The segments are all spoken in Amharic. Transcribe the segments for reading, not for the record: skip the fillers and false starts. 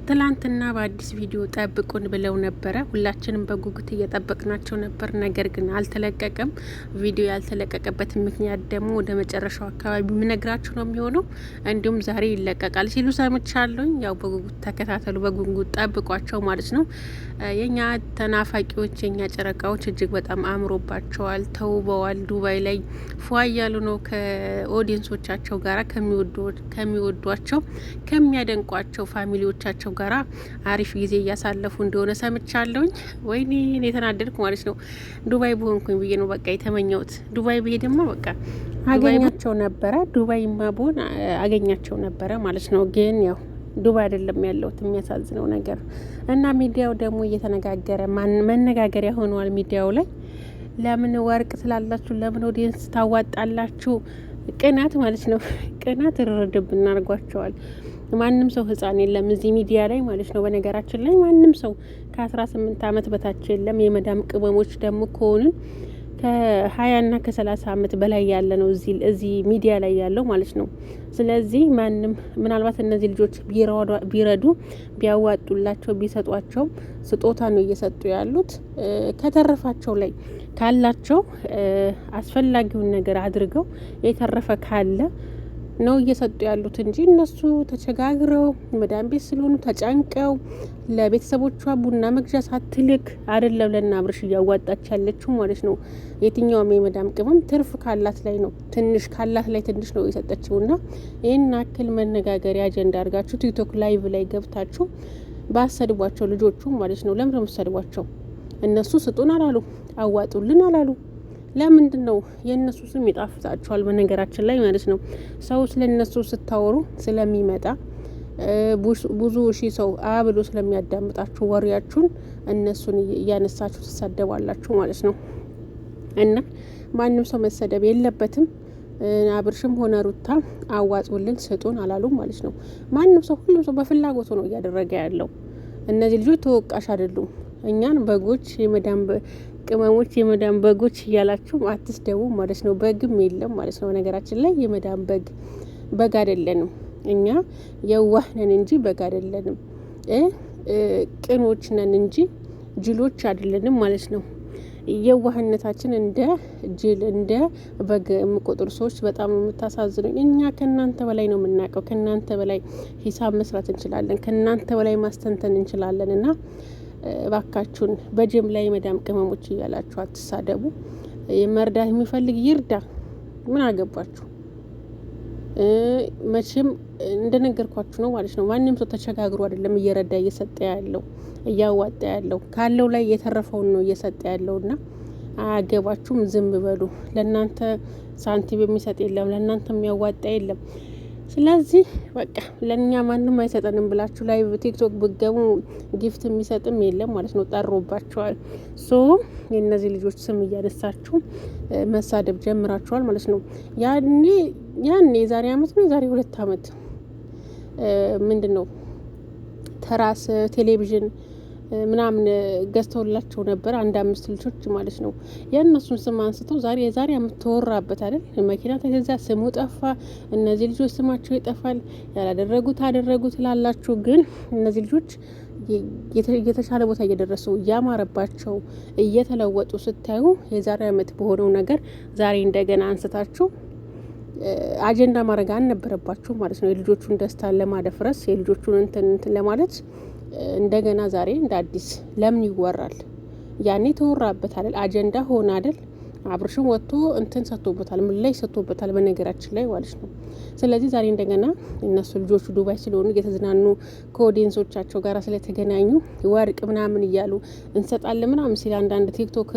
ትላንትና በአዲስ ቪዲዮ ጠብቁን ብለው ነበረ። ሁላችንም በጉጉት እየጠበቅናቸው ነበር። ነገር ግን አልተለቀቀም። ቪዲዮ ያልተለቀቀበት ምክንያት ደግሞ ወደ መጨረሻው አካባቢ የምነግራችሁ ነው የሚሆነው። እንዲሁም ዛሬ ይለቀቃል ሲሉ ሰምቻለሁኝ። ያው በጉጉት ተከታተሉ፣ በጉጉት ጠብቋቸው ማለት ነው። የኛ ተናፋቂዎች፣ የኛ ጨረቃዎች እጅግ በጣም አምሮባቸዋል፣ ተውበዋል። ዱባይ ላይ ፏ እያሉ ነው ከኦዲየንሶቻቸው ጋራ ከሚወዷቸው ከሚያደንቋቸው ፋሚሊዎቻቸው ጋራ አሪፍ ጊዜ እያሳለፉ እንደሆነ ሰምቻለሁኝ። ወይኔ እኔ የተናደድኩ ማለት ነው። ዱባይ በሆንኩኝ ብዬ ነው በቃ የተመኘሁት። ዱባይ ብሄድማ በቃ አገኛቸው ነበረ። ዱባይማ ብሆን አገኛቸው ነበረ ማለት ነው። ግን ያው ዱባይ አይደለም ያለሁት፣ የሚያሳዝነው ነገር እና ሚዲያው ደግሞ እየተነጋገረ መነጋገሪያ ሆነዋል። ሚዲያው ላይ ለምን ወርቅ ስላላችሁ ለምን ኦዲየንስ ታዋጣላችሁ? ቅናት ማለት ነው። ቅናት ርርድብ እናርጓቸዋል። ማንም ሰው ህፃን የለም እዚህ ሚዲያ ላይ ማለት ነው። በነገራችን ላይ ማንም ሰው ከ18 ዓመት በታች የለም። የመዳም ቅመሞች ደግሞ ከሆንን ከ20 እና ከ30 ዓመት በላይ ያለ ነው እዚህ ሚዲያ ላይ ያለው ማለት ነው። ስለዚህ ማንም ምናልባት እነዚህ ልጆች ቢረዱ ቢያዋጡላቸው ቢሰጧቸው ስጦታ ነው እየሰጡ ያሉት። ከተረፋቸው ላይ ካላቸው አስፈላጊውን ነገር አድርገው የተረፈ ካለ ነው እየሰጡ ያሉት እንጂ እነሱ ተቸጋግረው መዳም ቤት ስለሆኑ ተጨንቀው ለቤተሰቦቿ ቡና መግዣ ሳትልክ አይደለም ለና አብርሽ እያዋጣች ያለችው ማለት ነው። የትኛውም የመዳም ቅመም ትርፍ ካላት ላይ ነው ትንሽ ካላት ላይ ትንሽ ነው የሰጠችውና ይህን አክል መነጋገሪያ አጀንዳ አድርጋችሁ ቲክቶክ ላይቭ ላይ ገብታችሁ ባሰድቧቸው ልጆቹ ማለት ነው። ለምን ነው እነሱ ስጡን አላሉ፣ አዋጡልን አላሉ። ለምንድን ነው የእነሱ ስም ይጣፍጣቸዋል? በነገራችን ላይ ማለት ነው ሰው ስለ እነሱ ስታወሩ ስለሚመጣ ብዙ ሺህ ሰው ብሎ ስለሚያዳምጣችሁ ወሬያችሁን እነሱን እያነሳችሁ ትሳደባላችሁ ማለት ነው። እና ማንም ሰው መሰደብ የለበትም። አብርሽም ሆነ ሩታ አዋጡልን ስጡን አላሉም ማለት ነው። ማንም ሰው ሁሉም ሰው በፍላጎቱ ነው እያደረገ ያለው። እነዚህ ልጆች ተወቃሽ አይደሉም። እኛን በጎች የመዳም ቅመሞች የመዳም በጎች እያላችሁ አትስደቡ ማለት ነው። በግም የለም ማለት ነው። ነገራችን ላይ የመዳም በግ አይደለንም እኛ የዋህ ነን እንጂ በግ አይደለንም። ቅኖች ነን እንጂ ጅሎች አይደለንም ማለት ነው። የዋህነታችን እንደ ጅል እንደ በግ የምቆጥሩ ሰዎች በጣም የምታሳዝኑኝ። እኛ ከእናንተ በላይ ነው የምናውቀው። ከእናንተ በላይ ሂሳብ መስራት እንችላለን። ከእናንተ በላይ ማስተንተን እንችላለን። እና ባካችሁን በጅምላ የመዳም ቅመሞች እያላችሁ አትሳደቡ። መርዳት የሚፈልግ ይርዳ፣ ምን አገባችሁ? መቼም እንደነገርኳችሁ ነው ማለት ነው። ማንም ሰው ተቸጋግሮ አይደለም እየረዳ እየሰጠ ያለው እያዋጣ ያለው ካለው ላይ የተረፈውን ነው እየሰጠ ያለውና አያገባችሁም። ዝም በሉ። ለእናንተ ሳንቲም የሚሰጥ የለም፣ ለእናንተ የሚያዋጣ የለም። ስለዚህ በቃ ለእኛ ማንም አይሰጠንም ብላችሁ ላይ ቲክቶክ ብገቡ ጊፍት የሚሰጥም የለም ማለት ነው። ጠሮባቸዋል። የእነዚህ ልጆች ስም እያነሳችሁ መሳደብ ጀምራችኋል ማለት ነው። ያኔ የዛሬ አመት ነው የዛሬ 2 አመት ምንድን ነው ተራስ ቴሌቪዥን ምናምን ገዝተውላቸው ነበር። 5 ልጆች ማለት ነው። የእነሱን ስም አንስተው የዛሬ አመት ተወራበት አይደል? መኪና ተገዛ፣ ስሙ ጠፋ። እነዚህ ልጆች ስማቸው ይጠፋል። ያላደረጉት አደረጉት ላላችሁ ግን እነዚህ ልጆች የተሻለ ቦታ እየደረሱ እያማረባቸው እየተለወጡ ስታዩ የዛሬ አመት በሆነው ነገር ዛሬ እንደገና አንስታችሁ አጀንዳ ማድረግ አልነበረባችሁ ማለት ነው። የልጆቹን ደስታ ለማደፍረስ የልጆቹን እንትን ለማለት እንደገና ዛሬ እንደ አዲስ ለምን ይወራል? ያኔ ተወራበት አይደል? አጀንዳ ሆነ አይደል? አብርሽም ወጥቶ ሰጥቶበታል፣ ምን ላይ ሰጥቶበታል በነገራችን ላይ ማለት ነው። ስለዚህ ዛሬ እንደገና እነሱ ልጆቹ ዱባይ ስለሆኑ እየተዝናኑ ከኦዲየንሶቻቸው ጋር ስለተገናኙ ወርቅ ምናምን እያሉ እንሰጣለን ምናምን ሲል አንዳንድ ቲክቶክ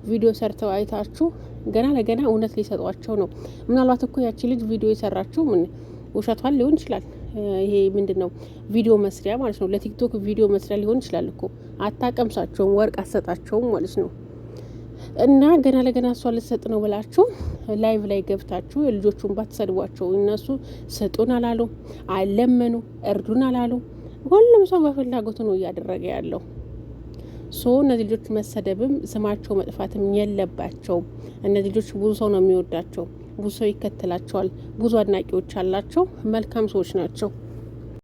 ቪዲዮ ሰርተው አይታችሁ ገና ለገና እውነት ሊሰጧቸው ነው። ምናልባት እኮ ያቺ ልጅ ቪዲዮ የሰራችው ውሸቷን ሊሆን ይችላል። ይሄ ምንድነው ቪዲዮ መስሪያ ማለት ነው። ለቲክቶክ ቪዲዮ መስሪያ ሊሆን ይችላል እኮ። አታቀምሳቸውም፣ ወርቅ አሰጣቸውም ማለት ነው። እና ገና ለገና እሷ ልትሰጥ ነው ብላችሁ ላይቭ ላይ ገብታችሁ የልጆቹን ባትሰድቧቸው። እነሱ ስጡን አላሉ፣ አለመኑ፣ እርዱን አላሉ። ሁሉም ሰው በፍላጎቱ ነው እያደረገ ያለው። እነዚህ ልጆች መሰደብም ስማቸው መጥፋትም የለባቸውም። እነዚህ ልጆች ብዙ ሰው ነው የሚወዳቸው፣ ብዙ ሰው ይከተላቸዋል፣ ብዙ አድናቂዎች አላቸው። መልካም ሰዎች ናቸው።